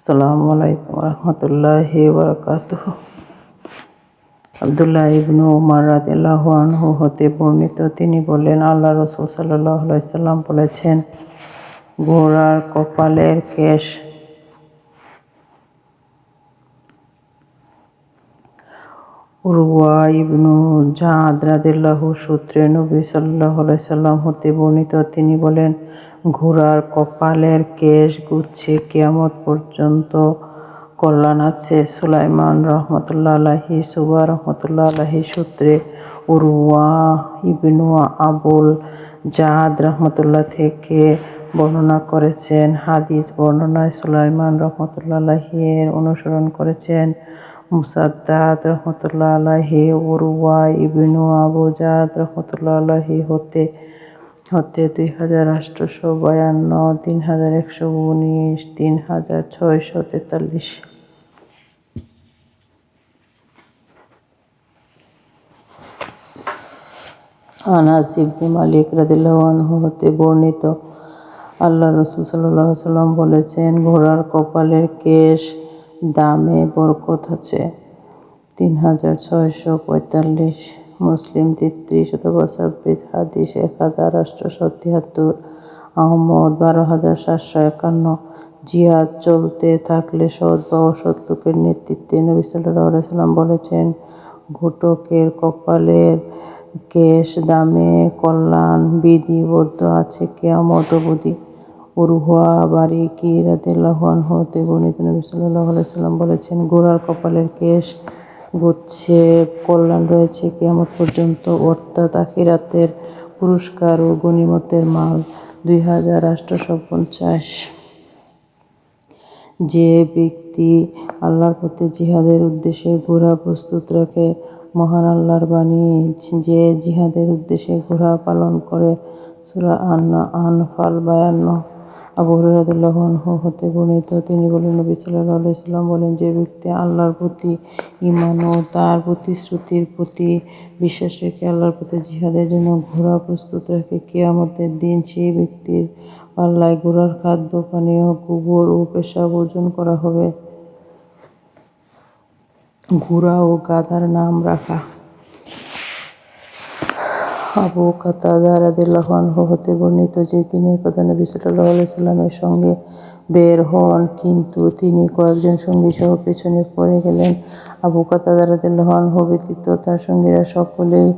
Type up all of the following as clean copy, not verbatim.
আসসালামু আলাইকুম রহমতুল্লাহি বারাকাতুহু। আব্দুল্লাহ ইবনু উমর রাদিয়াল্লাহু আনহু হতে বর্ণিত, তিনি বলেন, আল্লাহ রাসূল সাল্লাল্লাহু আলাইহি ওয়াসাল্লাম বলেছেন, ঘোড়ার কপালের কেশ উরওয়া ইবনু জাদ রাদিয়াল্লাহু সূত্রে নবী সাল্লাল্লাহু আলাইহি ওয়াসাল্লাম হতে বর্ণিত, তিনি বলেন, ঘোড়ার কপালের কেশ গুচ্ছে কিয়ামত পর্যন্ত কল্যাণ আছে। সুলাইমান রহমতুল্লাহ আলাইহি, সুবা রহমতুল্লাহ আলাইহি সূত্রে উরওয়া ইবনু আবুল জাদ রহমতুল্লাহ থেকে বর্ণনা করেছেন। হাদিস বর্ণনায় সুলাইমান রহমতুল্লাহ আলাইহি এর অনুসরণ করেছেন মুসাদ্দাদ রহমতুল্লাহ আলাইহি উরওয়া ইবনু আবু জাদ রহমতুল্লাহ আলাইহি হতে 2852, 3119, 3643। আনাস ইবনে মালিক রাদিয়াল্লাহু আনহু হতে বর্ণিত, আল্লাহ রাসূল সাল্লাল্লাহু আলাইহি ওয়াসাল্লাম বলেছেন, ঘোড়ার কপালের কেশ দামে বরকত আছে। 3645, মুসলিম 3326, হাদিস 1873, আহমদ 12751। জিহাদ চলতে থাকলে সৎ বা অসৎ লোকের নেতৃত্বে নবী সাল্লাল্লাহু আলাইহি ওয়াসাল্লাম বলেছেন, ঘটকের কপালের কেশ দামে কল্যাণ বিধিবদ্ধ আছে কিয়ামত অবধি। উরওয়া বারিকি রাদিয়াল্লাহু আনহু হতে বর্ণিত, নবী সাল্লাল্লাহু আলাইহি ওয়াসাল্লাম বলেছেন, ঘোড়ার কপালের কেশ গুচ্ছে কল্যাণ রয়েছে কিয়ামত পর্যন্ত, অর্থাৎ আখিরাতের পুরস্কার ও গনিমতের মাল। 2850। যে ব্যক্তি আল্লাহর পথে জিহাদের উদ্দেশ্যে ঘোড়া প্রস্তুত রাখে, মহান আল্লাহর বাণী, যে জিহাদের উদ্দেশ্যে ঘোড়া পালন করে। সূরা আনফাল 52। আবু হুরায়রা রাদিয়াল্লাহু আনহু হতে বর্ণিত, তিনি বলেন, নবী সাল্লাল্লাহু আলাইহি ওয়াসাল্লাম বলেন, যে ব্যক্তি আল্লাহর প্রতি ঈমান ও তার প্রতিশ্রুতির প্রতি বিশ্বাস রেখে আল্লাহর পথে জিহাদের জন্য ঘোড়া প্রস্তুত রাখে, কিয়ামতের দিন সেই ব্যক্তির পাল্লায় ঘোড়ার খাদ্য, পানীয়, গোবর ও পেশাব ওজন করা হবে। ঘোড়া ও গাধার নাম রাখা। আবু কাতাদা রাদিয়াল্লাহু আনহু হতে বর্ণিত যে তিনি একদা নবী সাল্লাল্লাহু আলাইহি ওয়াসাল্লামের সঙ্গে বের হন, কিন্তু তিনি কয়েকজন সঙ্গী সহ পেছনে পড়ে গেলেন। আবু কাতাদা রাদিয়াল্লাহু আনহু ব্যতীত তার সঙ্গীরা সকলেই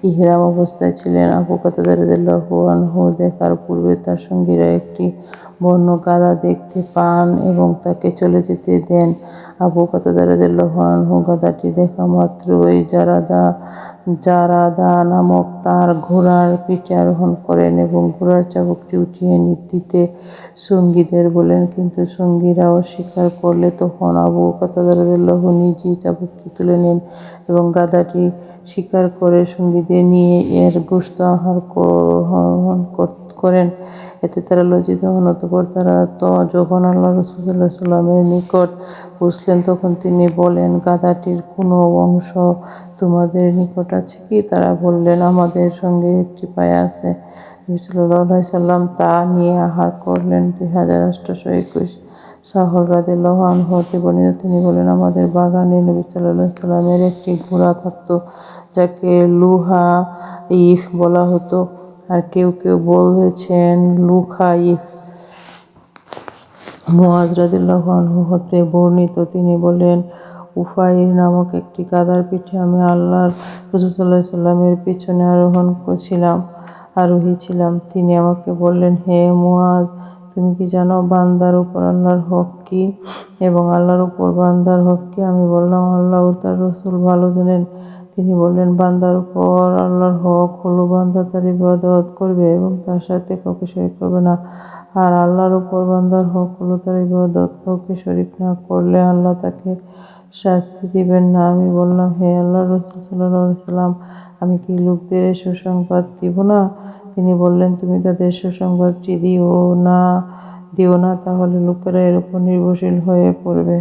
ইহরাম অবস্থায় ছিলেন। আবু কাতাদা রাদিয়াল্লাহু আনহু দেখার পূর্বে তার সঙ্গীরা একটি বন্য গাধা দেখতে পান এবং তাকে চলে যেতে দেন। আবু কাতাদা রাদিয়াল্লাহু আনহু গাধাটি দেখা মাত্রই জারাদা নামক তার ঘোড়ার পিঠে আরোহণ করেন এবং ঘোড়ার চাবুকটি উঠিয়ে দিতে সঙ্গীদের বলেন, কিন্তু সঙ্গীরা অস্বীকার করলে তখন আবু কাতাদা রাদিয়াল্লাহু নিজেই চাবুকটি তুলে নেন এবং গাধাটি শিকার করে সঙ্গীদের নিয়ে এর গোশত আহরণ করেন। এতে তারা লজ্জিত হন। অতঃপর তারা যখন আল্লাহ রাসূল সাল্লাল্লাহু আলাইহি ওয়াসাল্লামের নিকট পৌঁছলেন, তখন তিনি বলেন, গাধাটির কোনো অংশ তোমাদের নিকট আছে কি? তারা বললেন, আমাদের সঙ্গে একটি পায়া আছে। নবী সাল্লাল্লাহু আলাইহি ওয়াসাল্লাম তা নিয়ে আহার করলেন। 2821, সাহল রাদিয়াল্লাহু আনহু হতে বর্ণিত, তিনি বলেন, আমাদের বাগানে নবী সাল্লাল্লাহু আলাইহি ওয়াসাল্লামের একটি ঘোড়া থাকত, যাকে লুহাইফ বলা হতো, আর কেউ কেউ বলেছেন লুখাইফ। মুআজ রাদিয়াল্লাহু আনহু হতে বর্ণিত, তিনি বলেন, উফাইর নামক একটি গাধার পিঠে আমি আল্লাহর রাসূল সাল্লাল্লাহু আলাইহি ওয়াসাল্লামের পিছনে আরোহী ছিলাম। তিনি আমাকে বললেন, হে মুআজ, তুমি কি জানো বান্দার উপর আল্লাহর হক কি এবং আল্লাহর উপর বান্দার হক কি? আমি বললাম, আল্লাহ ও তার রাসূল ভালো জানেন। তিনি বললেন, বান্দার উপর আল্লাহর হক হলো বান্দা তার ইবাদত করবে এবং তার সাথে কাউকে শরীক করবে না, আর আল্লাহর উপর বান্দার হক হলো তার ইবাদত কাউকে শরীক না করলে আল্লাহ তাকে শাস্তি দিবেন না। আমি বললাম, হে আল্লাহর রাসূল সাল্লাল্লাহু আলাইহি ওয়াসাল্লাম, আমি কি লোকদের সুসংবাদ দিব না? তিনি বললেন, তুমি তাদের সুসংবাদটি দিও না, তাহলে লোকেরা এর উপর নির্ভরশীল হয়ে পড়বে।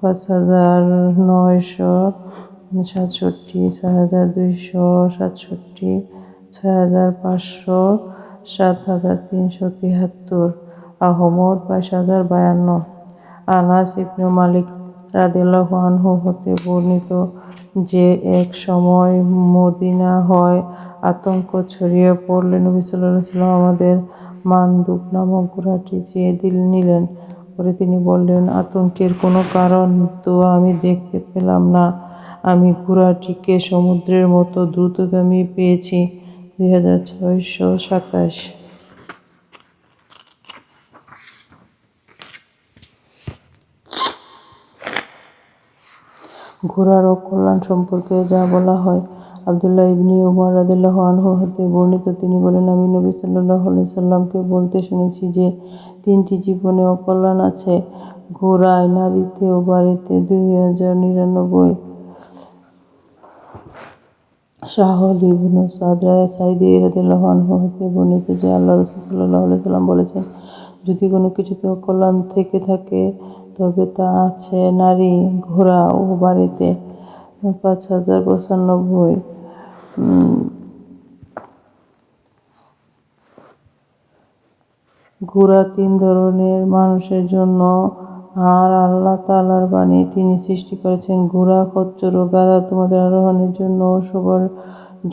5967, 6267, 6500, 7373, আহমদ 22,052। আনাস ইবনে মালিক রাদিয়াল্লাহু আনহু হতে বর্ণিত যে এক সময় মদিনা হয় আতঙ্ক ছড়িয়ে পড়লে নবী সাল্লাল্লাহু আলাইহি ওয়াসাল্লাম আমাদের মানদুব নামক ঘোড়াটি চেয়ে নিলেন। পরে তিনি বললেন, আতঙ্কের কোনো কারণ তো আমি দেখতে পেলাম না। আমি ঘোড়াটিকে সমুদ্রের মতো দ্রুতগামী পেয়েছি। 2627। ঘোড়ার অকল্যাণ সম্পর্কে যা বলা হয়, আব্দুল্লাহ ইবনে উমর রাদিয়াল্লাহু আনহু হতে বর্ণিত, তিনি বলেন, আমি নবী সাল্লাল্লাহু আলাইহি সাল্লামকে বলতে শুনেছি যে 3টি জীবনে অকল্যাণ আছে, ঘোড়ায়, নারীতে ও বাড়িতে। 2099। সাহল ইবনে সাঈদী রাদিয়াল্লাহু আনহু হতে বর্ণিত যে আল্লাহ রাসূল সাল্লাল্লাহু আলাইহি সাল্লাম বলেছেন, যদি কোনো কিছুতে অকল্যাণ থেকে থাকে তবে তা আছে নারী, ঘোড়া ও বাড়িতে। 5095। ঘোড়া 3 ধরনের মানুষের জন্য, আর আল্লাহ তাআলার বাণী, তিনি সৃষ্টি করেছেন ঘোড়া, খচ্চর ও গাধা তোমাদের আরোহণের জন্য ও শোবার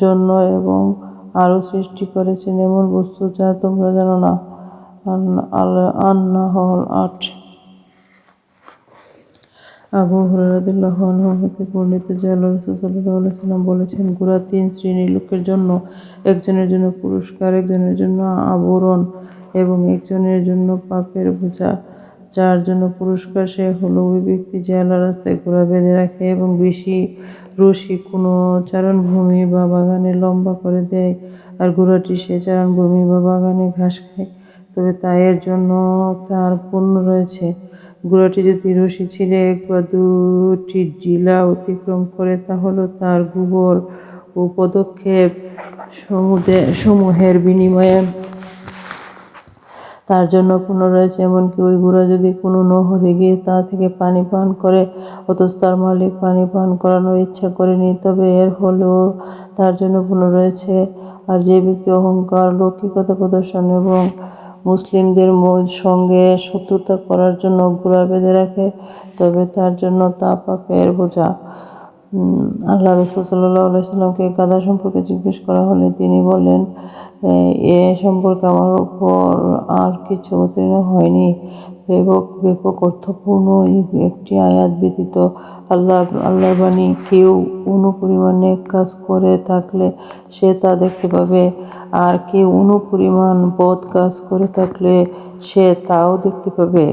জন্য, এবং আরও সৃষ্টি করেছেন এমন বস্তু যা তোমরা জানো না। আন-নাহল 8। আবু হুরায়রা রাদিয়াল্লাহু আনহু হতে বর্ণিত যে আল্লাহ রাসূল সাল্লাল্লাহু আলাইহি ওয়াসাল্লাম বলেছেন, ঘোড়া 3 শ্রেণীর লোকের জন্য, একজনের জন্য পুরস্কার, একজনের জন্য আবরণ এবং একজনের জন্য পাপের বোঝা। যার জন্য পুরস্কার সে হলো ওই ব্যক্তি যে আল্লাহর রাস্তায় ঘোড়া বেঁধে রাখে এবং বেশি রশি কোনো চারণভূমি বা বাগানে লম্বা করে দেয়, আর ঘোড়াটি সে চারণভূমি বা বাগানে ঘাস খায়, তবে তা এর জন্য তার পুণ্য রয়েছে। ঘোড়াটি যদি রশি ছিঁড়ে 1 বা 2টি টিলা অতিক্রম করে তাহলে তার গোবর ও পদক্ষেপ সমূহের বিনিময়ে তার জন্য পুণ্য রয়েছে। এমনকি ওই ঘোড়া যদি কোনো নহরে গিয়ে তা থেকে পানি পান করে অথচ তার মালিক পানি পান করানোর ইচ্ছা করেনি, তবে এর ফলেও তার জন্য পুণ্য রয়েছে। আর যে ব্যক্তি অহংকার, লৌকিকতা প্রদর্শন এবং মুসলিমদের সঙ্গে শত্রুতা করার জন্য ঘোড়া বেঁধে রাখে, তবে তার জন্য তা পাপের বোঝা। আল্লাহ রাসূল সাল্লাল্লাহু আলাইহি ওয়াসাল্লামকে গাধা সম্পর্কে জিজ্ঞেস করা হলে তিনি বলেন, এ সম্পর্কে আমার উপর আর কিছু অবতীর্ণ হয়নি ব্যাপক অর্থপূর্ণ একটি আয়াত ব্যতীত। আল্লাহর বাণী, কেউ অনুপরিমাণ নেক কাজ করে থাকলে সে তা দেখতে পাবে, আর কেউ অনুপরিমাণ বদ কাজ করে থাকলে সে তাও দেখতে পাবে।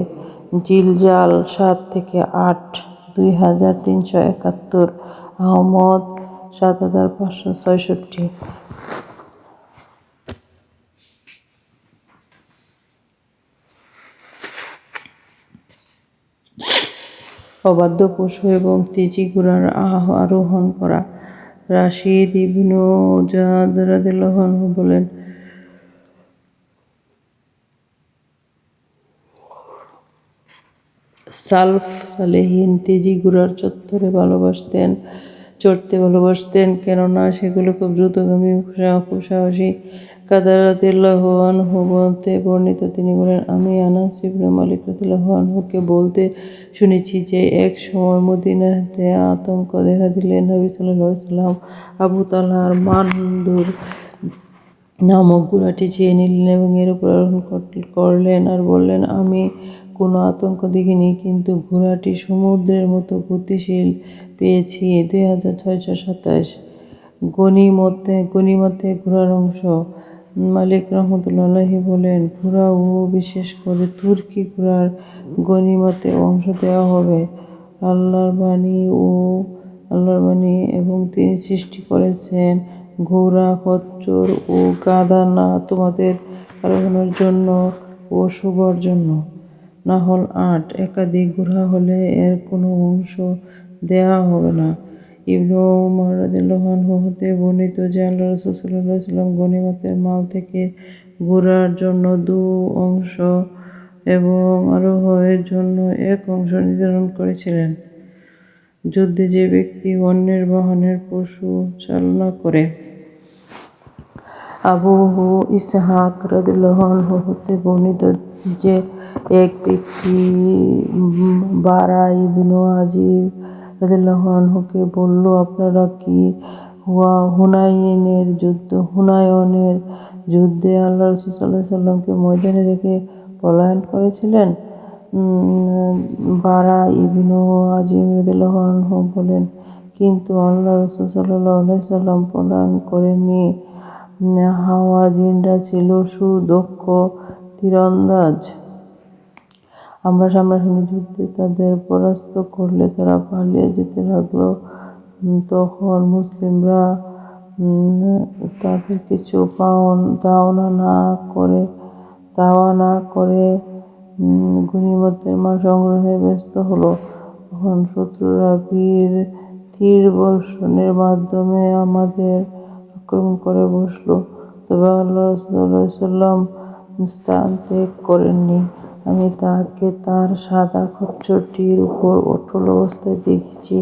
জিলজাল 7 থেকে 8। 2371। আহমদ 7566। অবাধ্য পশু এবং তেজি ঘোড়ার আরোহণ করা। রাশিদ ইবনু জাদ রাদিয়াল্লাহু আনহু বলেন, সালফ সালেহীন তেজি ঘোড়ার চড়তে ভালোবাসতেন, কেননা সেগুলো খুব দ্রুতগামী ও খুব সাহসী। কাতাদা রাদিয়াল্লাহু আনহু হতে বর্ণিত, তিনি বলেন, আমি আনাস ইবনে মালিক রাদিয়াল্লাহু আনহুকে বলতে শুনেছি যে এক সময় মদিনাতে আতঙ্ক দেখা দিলে নবী সাল্লাল্লাহু আলাইহি ওয়াসাল্লাম আবু তালহার মানদুর নামক ঘোড়াটি চেয়ে নিলেন এবং এর উপর আরোহণ করলেন আর বললেন, আমি কোনো আতঙ্ক দেখিনি, কিন্তু ঘোড়াটি সমুদ্রের মতো গতিশীল পেয়েছি। 2627। গনিমতে ঘোড়ার অংশ। মালিক রহমতুল্লাহ আলাইহি বলেন, ঘোড়া ও বিশেষ করে তুর্কি ঘোড়ার গনিমতে অংশ দেওয়া হবে। আল্লাহর বাণী এবং তিনি সৃষ্টি করেছেন ঘোড়া, খচ্চর ও গাধা না তোমাদের আরোহণের জন্য ও শোবার জন্য। নাহল 8। একাধিক ঘোড়া হলে এর কোনো অংশ দেয়া হবে না। ইবনু উমর রাদিয়াল্লাহু আনহু হতে বর্ণিত যে আল্লাহ রাসূল সাল্লাল্লাহু আলাইহি ওয়াসাল্লাম গনিমতের মাল থেকে ঘোড়ার জন্য 2 অংশ এবং আরোহণের জন্য 1 অংশ নির্ধারণ করেছিলেন। যুদ্ধে যে ব্যক্তি অন্যের বাহনের পশু চালনা করে। আবু ইসহাক রাদিয়াল্লাহু আনহু হতে বর্ণিত যে এক ব্যক্তি বারা ইবনু আজিব রাদিয়াল্লাহু আনহুকে বলল, আপনারা কি হুনায়নের যুদ্ধে আল্লাহ রাসূল সাল্লাল্লাহু আলাইহি সাল্লামকে ময়দানে রেখে পলায়ন করেছিলেন? বারা ইবনু আজিব রাদিয়াল্লাহু আনহু বলেন, কিন্তু আল্লাহ রাসূল সাল্লাল্লাহু আলাইহি সাল্লাম পলায়ন করেননি। হাওয়াযিনরা ছিল সুদক্ষ তীরন্দাজ। আমরা সামনাসামনি যুদ্ধে তাদের পরাস্ত করলে তারা পালিয়ে যেতে লাগলো। তখন মুসলিমরা তাদের কিছু দাওয়া না করে গনিমতের মাল সংগ্রহে ব্যস্ত হলো। তখন শত্রুরা তীর বর্ষণের মাধ্যমে আমাদের আক্রমণ করে বসলো। তবে আল্লাহ রাসূল সাল্লাল্লাহু আলাইহি ওয়াসাল্লাম স্থান ত্যাগ করেননি। আমি তাকে তার সাদা খচ্চরটির উপর অটল অবস্থায় দেখেছি।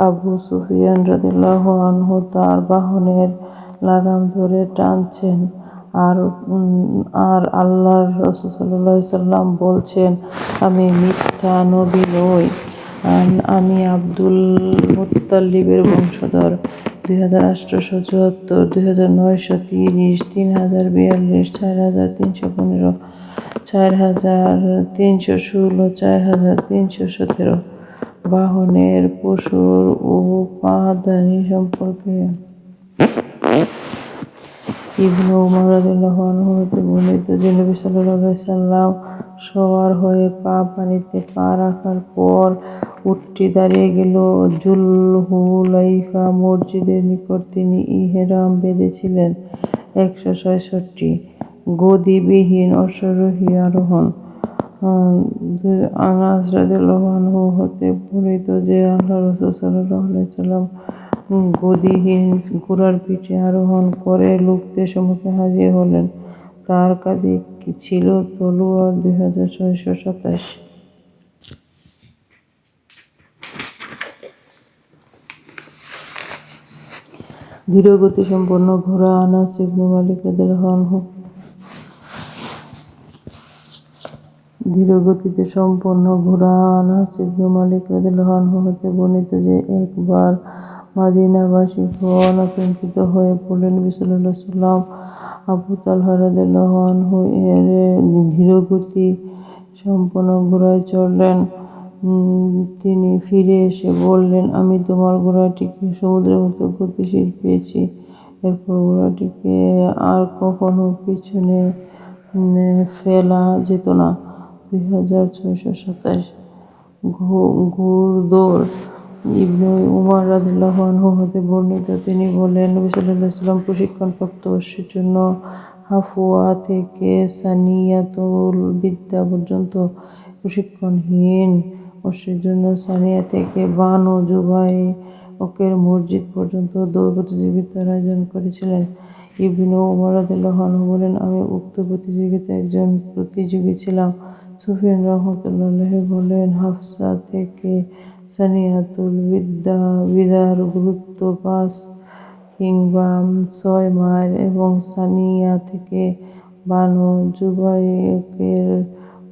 আবু সুফিয়ান রাদিয়াল্লাহু আনহু তার বাহনের লাগাম ধরে টানছেন, আর আল্লাহর রাসূল সাল্লাল্লাহু আলাইহি ওয়াসাল্লাম বলছেন, আমি মিথ্যা নবী নই, আমি আব্দুল মুত্তালিবের বংশধর। 2874, 2930, 3042, 4315, 4316, 4317। বাহনের পশুর উপাদানি সম্পর্কে ইবনু উমর রাদিয়াল্লাহু আনহু হতে বর্ণিত যে নবী সাল্লাল্লাহু আলাইহি সাল্লাম সওয়ার হয়ে পানিতে পা রাখার পর উটটি দাঁড়িয়ে গেল। জুলহুলাইফা মসজিদের নিকট তিনি ইহরাম বেঁধেছিলেন। 166 গদিবিহীন অশ্বারোহী আরোহণ। আনাস রাদিয়াল্লাহু আনহু হতে বর্ণিত যে আল্লাহ রাসূল সাল্লাল্লাহু আলাইহি সাল্লাম গদিহীন ঘোড়ার পিঠে আরোহণ করে লোকদের সম্মুখে হাজির হলেন। তার কাঁধে ছিল তলোয়ার। 2627 ধীরগতিসম্পন্ন ঘোড়া। আনাস ইবনে মালিক রাদিয়াল্লাহু আনহু ধীরগতিতে সম্পন্ন ঘোড়া। আনাস ইবনে মালিক রাদিয়াল্লাহু আনহু হতে বর্ণিত যে একবার মদিনাবাসীগণ আতঙ্কিত হয়ে পড়লে নবী সাল্লাল্লাহু আলাইহি ওয়াসাল্লাম আবু তালহা রাদিয়াল্লাহু আনহু এর ধীরগতি সম্পন্ন ঘোড়ায় চড়লেন। তিনি ফিরে এসে বললেন, আমি তোমার ঘোড়াটিকে সমুদ্রের মতো গতিশীল পেয়েছি। এরপর ঘোড়াটিকে আর কখনো পিছনে ফেলা যেত না। 2627 ঘোড়দৌড়। ইবনে উমর রাদিয়াল্লাহু আনহু হতে বর্ণিত তিনি বলেন, নবী সাল্লাল্লাহু আলাইহি ওয়াসাল্লাম প্রশিক্ষণপ্রাপ্ত অশ্বের জন্য হাফওয়া থেকে সানিয়াতুল বিদা পর্যন্ত, প্রশিক্ষণহীন অশ্বের জন্য সানিয়া থেকে বানু জুবাইয়ের মসজিদ পর্যন্ত দৌড় প্রতিযোগিতার আয়োজন করেছিলেন। ইবনে উমর রাদিয়াল্লাহু আনহু বলেন, আমি উক্ত প্রতিযোগিতায় একজন প্রতিযোগী ছিলাম। সুফিয়ান রাহমাতুল্লাহ বলেন, হাফসা থেকে সানিয়াতুল বিদার দূরত্ব 5 কিংবা 6 মাইল এবং সানিয়া থেকে বানু জুবাইয়ের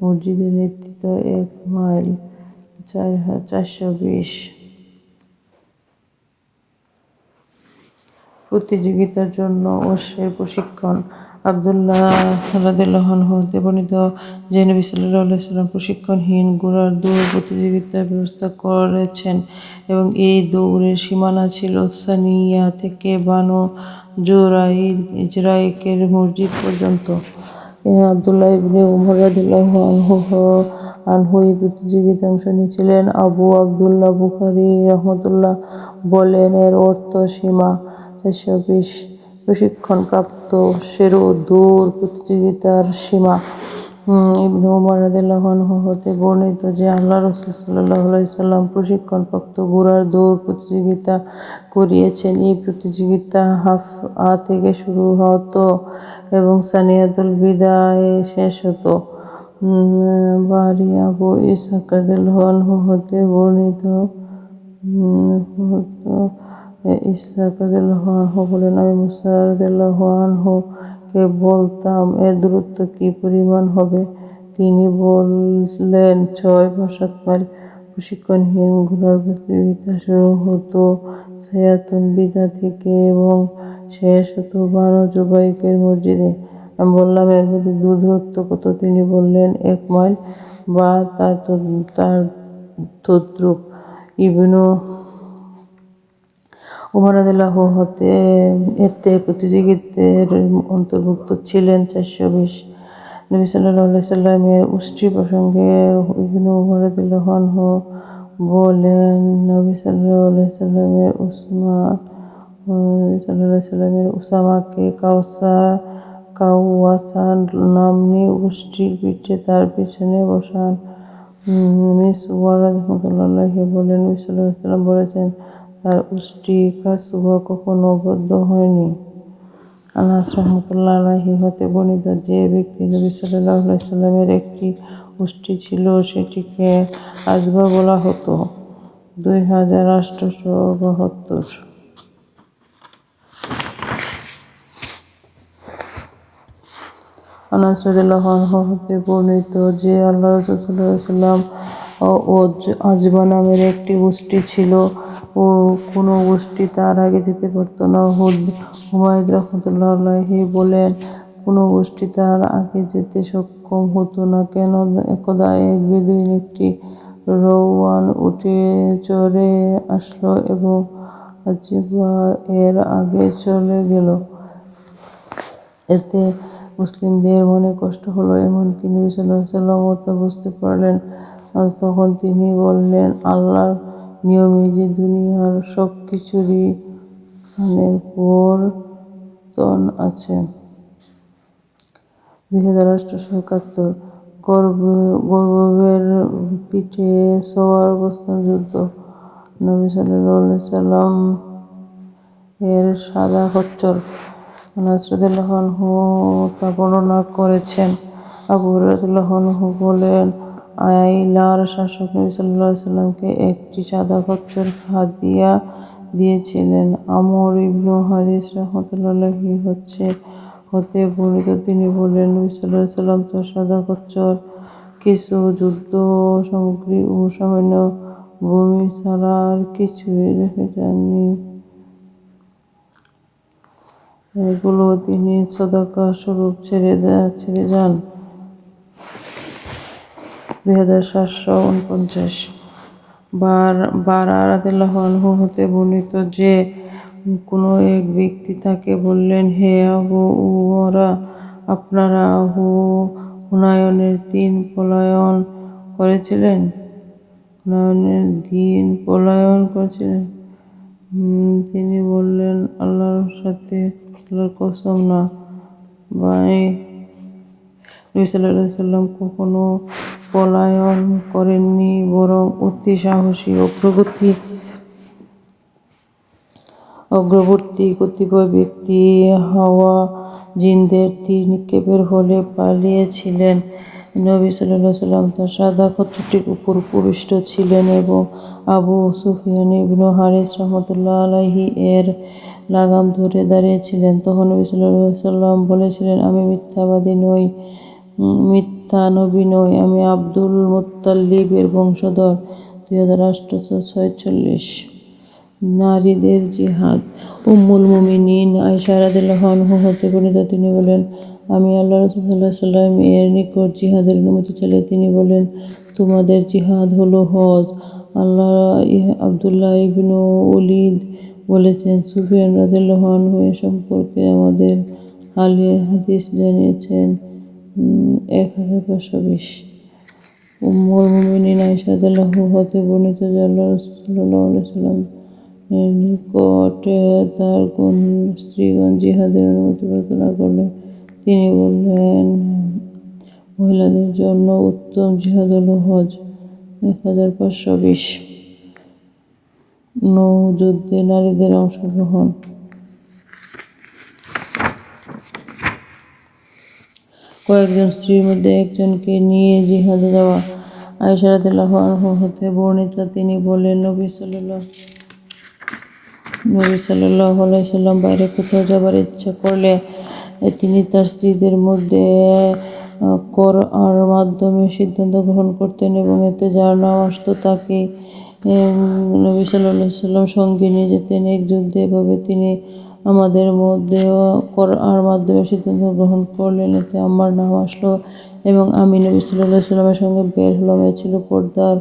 মসজিদের নেতৃত্ব 1 মাইল 420। প্রতিযোগিতার জন্য অশ্বের প্রশিক্ষণ। আব্দুল্লাহ রাদিয়াল্লাহু আনহু হতে বর্ণিত যে নবী সাল্লাল্লাহু আলাইহি ওয়াসাল্লাম প্রশিক্ষণহীন ঘোড়ার দৌড় প্রতিযোগিতার ব্যবস্থা করেছেন এবং এই দৌড়ের সীমানা ছিল সানিয়া থেকে বানু জুরাইকের মসজিদ পর্যন্ত। আব্দুল্লাহ ইবনে উমর রাদিয়াল্লাহু আনহু এই প্রতিযোগিতায় অংশ নিয়েছিলেন। আবু আব্দুল্লাহ বুখারী রাহমাতুল্লাহ বলেন, এর অর্থ সীমা। 420 প্রশিক্ষণপ্রাপ্ত অশ্বেরও দৌড় প্রতিযোগিতার সীমা। ইবনে উমর রাদিয়াল্লাহু আনহু হতে বর্ণিত যে আল্লাহ রাসূল সাল্লাল্লাহু আলাইহি সাল্লাম প্রশিক্ষণপ্রাপ্ত ঘোড়ার দৌড় প্রতিযোগিতা করিয়েছেন। এই প্রতিযোগিতা হাফআ থেকে শুরু হতো এবং সানিয়াতুল বিদায় শেষ হতো। বারী আবু ইসহাক রাদিয়াল্লাহু আনহু হতে বর্ণিত ইসহাক রাদিয়াল্লাহু আনহু বলেন, আমি মুসা রাদিয়াল্লাহু আনহু কে বলতাম, এর দূরত্ব কি পরিমাণ হবে? তিনি বললেন 6 বা 7 মাইল প্রশিক্ষণহীন ঘোড়ার প্রতিযোগিতা শুরু হতো সায়াতুন বিদা থেকে এবং শেষ হতো বানু জুবাইকের মসজিদে। আমি বললাম, এর মধ্যে দূরত্ব কত? তিনি বললেন 1 মাইল বা তার তদ্রূপ। ইবনু উমর রাদিয়াল্লাহু হতে এতে প্রতিযোগীদের অন্তর্ভুক্ত ছিলেন 420। নবী সাল্লাল্লাহু আলাইহি সাল্লামের উষ্ট্রি প্রসঙ্গে ইবনু উমর রাদিয়াল্লাহু আনহু বলেন, নবী সাল্লাল্লাহু আলাইহি সাল্লামের উসামাকে কাওয়াসান নাম্নী উষ্ট্রির পিঠে তার পিছনে বসান। মিসওয়ার রাহমাতুল্লাহি বলেন, নবী সাল্লাল্লাহু আলাইহি সাল্লাম বলেছেন, তার উষ্ট্রি কাসওয়া কখনো বদ্ধ হয়নি। আনাস রাহমাতুল্লাহি হতে বর্ণিত, যে ব্যক্তি নবী সাল্লাল্লাহু আলাইহি সাল্লামের একটি উষ্ট্রি ছিল সেটিকে আজবা বলা হতো। 2872। আনাস রাদিয়াল্লাহু আনহু হতে বর্ণিত যে আল্লাহ রাসূল সাল্লাল্লাহু আলাইহি সাল্লাম ও আজবা নামের একটি উষ্ট্রি ছিল ও কোনো উষ্ট্রি তার আগে যেতে পারত না। হুমায়দ রাহমাতুল্লাহি বলেন, কোনো উষ্ট্রি তার আগে যেতে সক্ষম হতো না। কেন? একদা এক বেদুইন একটি রৌয়ান উটে চড়ে আসলো এবং আজবা এর আগে চলে গেল। এতে মুসলিমদের মনে কষ্ট হলো, এমনকি নবী সাল্লাল্লাহু আলাইহি সাল্লামও তা বুঝতে পারলেন। তখন তিনি বললেন, আল্লাহর নিয়মে যে দুনিয়ার সব কিছুরই স্থানের পরিবর্তন আছে। 2871। গর্বের পিঠে সওয়ার অবস্থান যুদ্ধ। নবী সাল্লাল্লাহু আলাইহি সাল্লাম এর সাদা খচ্চর। আনাস রাদিয়াল্লাহু আনহু তা বর্ণনা করেছেন। আবু হুরায়রা রাদিয়াল্লাহু আনহু বলেন, আইলার শাসক নবী সাল্লাল্লাহু আলাইহি সাল্লামকে একটি সাদা খচ্চর হাদিয়া দিয়েছিলেন। আমর ইবনু হারিস রাহমাতুল্লাহি হতে বর্ণিত, তিনি বলেন, নবী সাল্লাল্লাহু আলাইহি সাল্লাম তার সাদা খচ্চর, কিছু যুদ্ধ সামগ্রী ও সামান্য ভূমি ছাড়া আর কিছুই রেখে যাননি। এগুলো তিনি সদকা স্বরূপ ছেড়ে যান। 2749। বারা রাদিয়াল্লাহু আনহু হতে বর্ণিত যে কোনো এক ব্যক্তি তাকে বললেন, হে আবু উমরা, আপনারা হুনায়নের দিন পলায়ন করেছিলেন? তিনি বললেন, আল্লাহর কসম না। নবী সাল্লাল্লাহু আলাইহি সাল্লাম কখনো পলায়ন করেননি, বরং অতি সাহসী অগ্রবর্তী কতিপয় ব্যক্তি হাওয়াযিনদের তীর নিক্ষেপের ফলে পালিয়েছিলেন। নবী সাল্লাল্লাহু আলাইহি সাল্লাম তার সাদা খচ্চরটির উপর উপবিষ্ট ছিলেন এবং আবু সুফিয়ান ইবনু হারিস রাহমাতুল্লাহি আলাইহি এর লাগাম ধরে দাঁড়িয়েছিলেন। তখন নবী সাল্লাল্লাহু আলাইহি সাল্লাম বলেছিলেন, আমি মিথ্যা নবী নই, আমি আব্দুল মুত্তালিবের বংশধর। 2846। নারীদের জিহাদ। উম্মুল মুমিনিন আয়েশা রাদিয়াল্লাহু আনহা হতে বর্ণিত, তিনি বলেন, আমি আল্লাহ রাসূল সাল্লাল্লাহু আলাইহি সাল্লাম এর নিকট জিহাদের অনুমতি চাইলে তিনি বলেন, তোমাদের জিহাদ হলো হজ। আব্দুল্লাহ ইবনু উলীদ বলেছেন, সুফিয়ান রাদিয়াল্লাহু আনহু এ সম্পর্কে আমাদের হাদিস জানিয়েছেন। 1520। উম্মুল মুমিনিন আয়েশা রাদিয়াল্লাহু হতে বর্ণিত যে আল্লাহ রাসূল সাল্লাল্লাহু আলাইহি সাল্লাম এর নিকট তার স্ত্রীগণ জিহাদের অনুমতি প্রার্থনা করলে তিনি বললেন, মহিলাদের জন্য উত্তম জিহাদ হলো হজ। 1520। নৌযুদ্ধে নারীদের অংশগ্রহণ। কয়েকজন স্ত্রীর মধ্যে একজনকে নিয়ে জিহাদে যাওয়া। আয়েশা রাদিয়াল্লাহু আনহা হতে বর্ণিত, তিনি বলেন, নবী সাল্লাল্লাহু আলাইহি সাল্লাম বাইরে কোথাও যাবার ইচ্ছা করলে তিনি তার স্ত্রীদের মধ্যে কোরআর মাধ্যমে সিদ্ধান্ত গ্রহণ করতেন এবং এতে যার নাম আসতো তাকে নবী সাল্লাল্লাহু আলাইহি ওয়াসাল্লাম সঙ্গে নিয়ে যেতেন এক যুদ্ধে। এভাবে তিনি আমাদের মধ্যেও কোরআর মাধ্যমে সিদ্ধান্ত গ্রহণ করলেন। এতে আমার নাম আসলো এবং আমি নবী সাল্লাল্লাহু আলাইহি ওয়াসাল্লামের সঙ্গে বের হলাম। এ ছিল পর্দার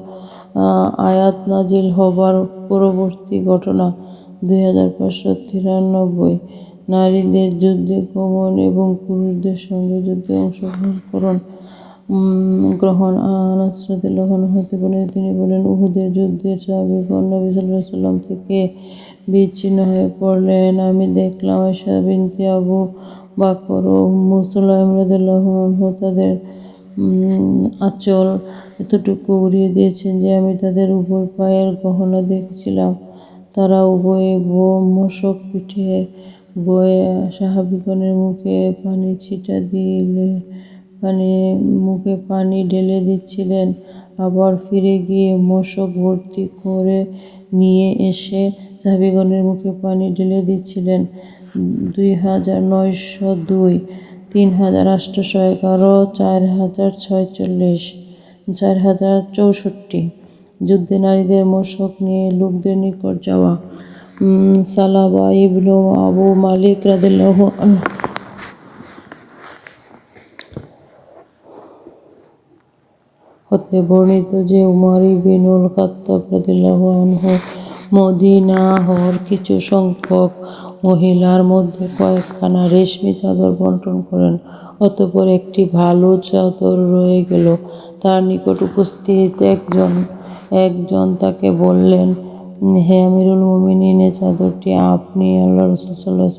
আয়াত নাজিল হবার পরবর্তী ঘটনা। 2593 নারীদের যুদ্ধে গমন এবং পুরুষদের সঙ্গে যুদ্ধে অংশগ্রহণ গ্রহণ। আনাস রাদিয়াল্লাহু আনহু হতে বর্ণিত, তিনি বলেন, উহুদের যুদ্ধে সাহাবীগণ নবী সাল্লাল্লাহু আলাইহি ওয়াসাল্লাম থেকে বিচ্ছিন্ন হয়ে পড়লেন। আমি দেখলাম আয়েশা বিনতে আবু বকর ও উম্মু সুলাইম রাদিয়াল্লাহু আনহু তাদের আঁচল এতটুকু উড়িয়ে দিয়েছেন যে আমি তাদের উভয় পায়ের গহনা দেখছিলাম। তারা উভয়ে মশক পিঠে বয়ে সাহাবীগণের মুখে পানি ঢেলে দিচ্ছিলেন, আবার ফিরে গিয়ে মশক ভর্তি করে নিয়ে এসে সাহাবীগণের মুখে পানি ঢেলে দিচ্ছিলেন। 2902, 3811, 4046, 4064 যুদ্ধে নারীদের মশক নিয়ে লোকদের নিকট যাওয়া। সালাবা ইবনু আবু মালিক রাদিয়াল্লাহু আনহু হতে বর্ণিত যে উমর ইবনুল খাত্তাব রাদিয়াল্লাহু আনহু মদিনাহর কিছু সংখ্যক মহিলার মধ্যে কয়েকখানা রেশমি চাদর বণ্টন করেন। অতঃপর একটি ভালো চাদর রয়ে গেল। তার নিকট উপস্থিত একজন তাকে বললেন, হে আমিরুল মুমিনিন, চাদরটি আপনি আল্লাহ রাসূল সাল্লাল্লাহু আলাইহি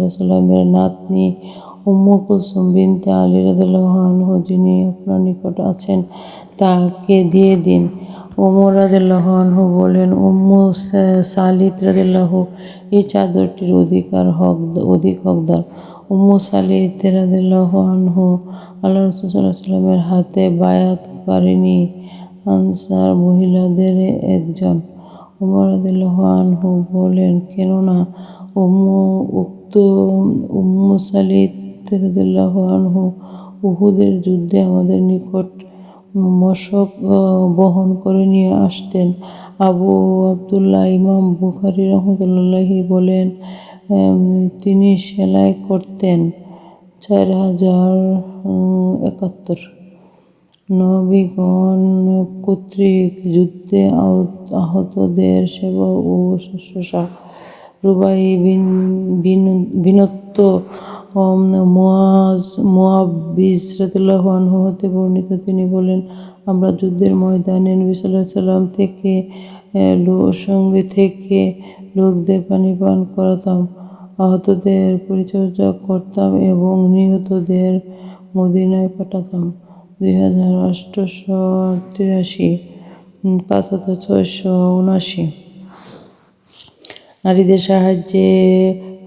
ওয়াসাল্লামের নাতনি উম্মু কুলসুম বিনতে আলী রাদিয়াল্লাহু আনহু যিনি আপনার নিকট আছেন তাকে দিয়ে দিন। ওমর রাদিয়াল্লাহু আনহু বলেন, উম্মু সালিত রাদিয়াল্লাহু এই চাদরটির অধিক হকদার। উম্মু সালিত রাদিয়াল্লাহু আনহু আল্লাহ রাসূল সাল্লাল্লাহু আলাইহি ওয়াসাল্লামের হাতে বায়াতকারিনী আনসার মহিলাদের একজন। ওমর রাদিয়াল্লাহু আনহু বলেন, কেননা উম্মু সালিত রাদিয়াল্লাহু আনহু উহুদের যুদ্ধে আমাদের নিকট মশক বহন করে নিয়ে আসতেন। আবু আব্দুল্লাহ ইমাম বুখারী রাহমাতুল্লাহি বলেন, তিনি সেলাই করতেন। 4071 নবীগণ কর্তৃক যুদ্ধে আহতদের সেবা ও শুশ্রূষা। রুবাই বিনত মুআবিজ রাদিয়াল্লাহু আনহু হতে বর্ণিত, তিনি বলেন, আমরা যুদ্ধের ময়দানে নবী সাল্লাল্লাহু আলাইহি ওয়াসাল্লাম সঙ্গে থেকে লোকদের পানি পান করাতাম, আহতদের পরিচর্যা করতাম এবং নিহতদের মদিনায় পাঠাতাম। 2883, 5679 নারীদের সাহায্যে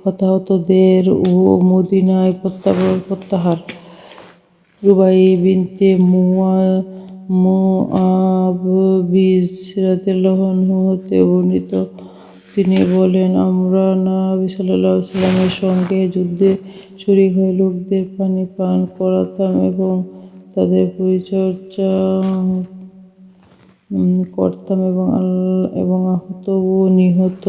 হতাহতদের ও মদিনায় প্রত্যাহার। রুবাই বিনতে মুআবিজ রাদিয়াল্লাহু আনহু হতে বর্ণিত, তিনি বলেন, আমরা নবী সাল্লাল্লাহু আলাইহি ওয়াসাল্লামের সঙ্গে যুদ্ধে শরীক হয়ে লোকদের পানি পান করাতাম এবং তাদের পরিচর্যা করতাম এবং আহত ও নিহত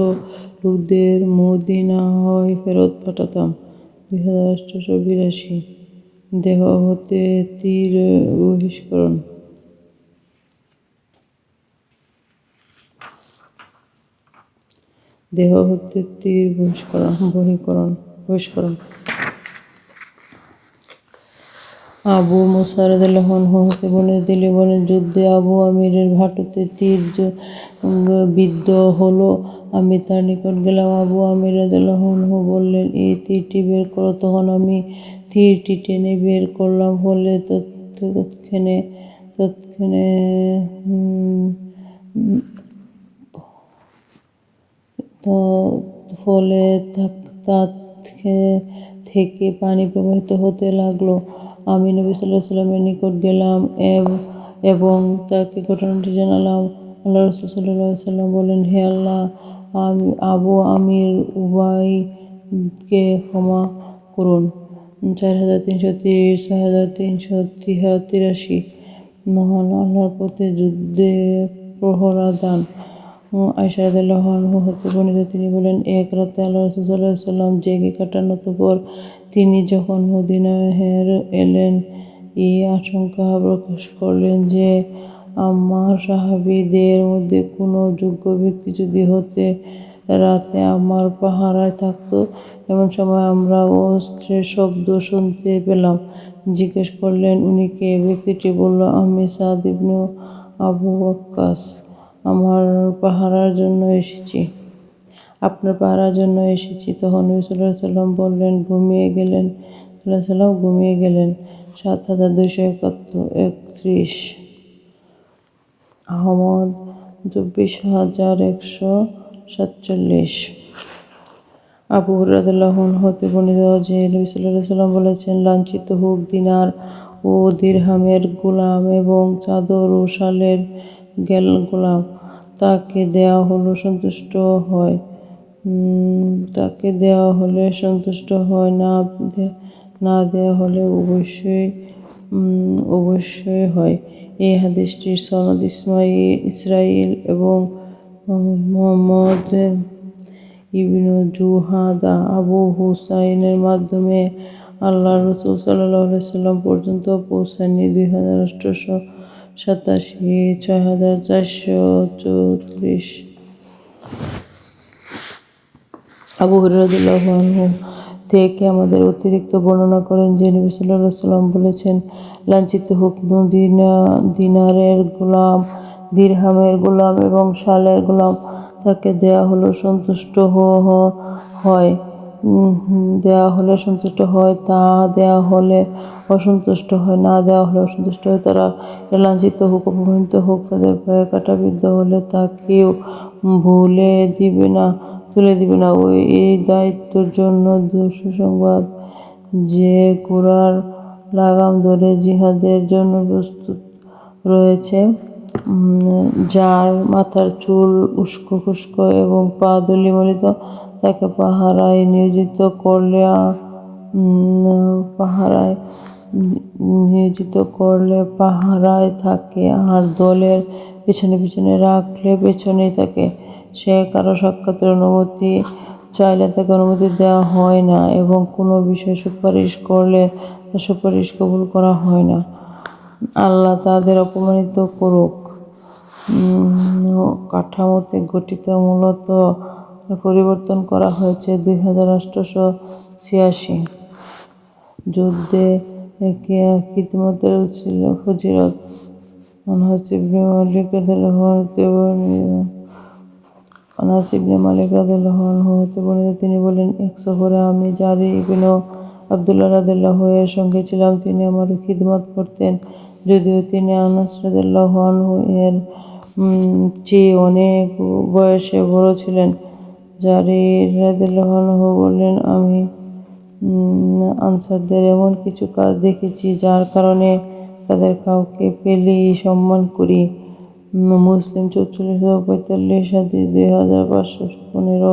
লোকদের মদিনায় ফেরত পাঠাতাম। 2882 দেহ হতে তীর বহিষ্করণ। আবু মুসা রাদিয়াল্লাহু আনহু হতে বর্ণিত, তিনি বলেন, যুদ্ধে আবু আমিরের হাঁটুতে তীর বিদ্ধ হলো। আমি তার নিকট গেলাম। আবু আমির রাদিয়াল্লাহু আনহু বললেন, এই তীরটি বের করো। তখন আমি তীরটি টেনে বের করলাম। ফলে তা থেকে পানি প্রবাহিত হতে লাগলো। আমি নবী সাল্লাল্লাহু আলাইহি ওয়াসাল্লামের নিকট গেলাম এবং তাকে ঘটনাটি জানালাম। আল্লাহ রাসূল সাল্লাল্লাহু আলাইহি ওয়াসাল্লাম বললেন, হে আল্লাহ, আবু আমির উবাইদকে ক্ষমা করুন। 4330, 6383। মহান আল্লাহর পথে যুদ্ধে প্রহরা দান। আয়েশা রাদিয়াল্লাহু আনহা হতে বর্ণিত, তিনি বলেন, এক রাতে আল্লাহ রাসূল সাল্লাল্লাহু আলাইহি ওয়াসাল্লাম জেগে কাটান। অতঃপর তিনি যখন মদীনায় এলেন, এই আশঙ্কা প্রকাশ করলেন যে আমার সাহাবীদের মধ্যে কোনো যোগ্য ব্যক্তি যদি রাতে আমার পাহারায় থাকত। এমন সময় আমরা অস্ত্রের শব্দ শুনতে পেলাম। জিজ্ঞেস করলেন, উনি কে? ব্যক্তিটি বলল, আমি সাদ ইবনে আবু ওয়াক্কাস। আমার পাহারার জন্য এসেছি। আপনার পাহারার জন্য এসেছি। তখন নবী সাল্লাল্লাহু আলাইহি ওয়াসাল্লাম বললেন, ঘুমিয়ে গেলেন। 7231। আহমদ 24147। আবু হুরায়রা রাদিয়াল্লাহু আনহু হতে বর্ণিত যে নবী সাল্লাল্লাহু আলাইহি ওয়াসাল্লাম বলেছেন, লাঞ্ছিত হোক দিনার ও দিরহামের গোলাম এবং চাদর ও শালের গোলাম। তাকে দেয়া হলে সন্তুষ্ট হয়, না দেয়া হলে অবশ্যই হয়। এই হাদীসটির সনদ ইসরাঈল এবং মুহাম্মদ ইবনে জুহাদা আবু হুসাইনের মাধ্যমে আল্লাহর রাসূল সাল্লাল্লাহু আলাইহি ওয়াসাল্লাম পর্যন্ত পৌঁছায়নি। 2887, 6434। আবু হুরায়রা রাদিয়াল্লাহু আনহু থেকে আমাদের অতিরিক্ত বর্ণনা করেন যে নবী সাল্লাল্লাহু আলাইহি ওয়াসাল্লাম বলেছেন, লাঞ্ছিত হোক দিনারের গোলাম, দিরহামের গোলাম এবং শালের গোলাম। তাকে দেয়া হলে সন্তুষ্ট হয়, তা দেয়া হলে অসন্তুষ্ট হয়, না দেওয়া হলে অসন্তুষ্ট হয়। তারা লাঞ্ছিত হোক, অপমানিত হোক, তাদের পায়ে কাঁটা বিদ্ধ হলে তা কেউ তুলে দিবে না। এই দায়িত্বের জন্য সুসংবাদ যে ঘোড়ার লাগাম ধরে জিহাদের জন্য প্রস্তুত রয়েছে, যার মাথার চুল উস্কো খুস্কো এবং পা ধূলিমলিত, তাকে পাহারায় নিয়োজিত পাহারায় থাকে, আর দলের পেছনে পেছনে রাখলে পেছনেই থাকে। সে কারো সাক্ষাতের অনুমতি চাইলে তাকে অনুমতি দেওয়া হয় না এবং কোনো বিষয়ে সুপারিশ করলে তার সুপারিশ কবুল করা হয় না। আল্লাহ তাদের অপমানিত করুক। কাঠামোতে গঠিত মূলত পরিবর্তন করা হয়েছে 2886। যুদ্ধে খিদমতের ফজিলত। আনাস ইবনে মালিক রাদিয়াল্লাহু আনহু হতে বর্ণিত, তিনি বলেন, এক সফরে আমি জারির ইবনে আব্দুল্লাহ রাদিয়াল্লাহু এর সঙ্গে ছিলাম। তিনি আমার খিদমত করতেন, যদিও তিনি আনাস রাদিয়াল্লাহু আনহু এর চেয়ে অনেক বয়সে বড় ছিলেন। জারির রাদিয়াল্লাহু আনহু বললেন, আমি আনসারদের এমন কিছু কাজ দেখেছি যার কারণে তাদের কাউকে পেলেই সম্মান করি। মুসলিম 4445, হাদিস 2515।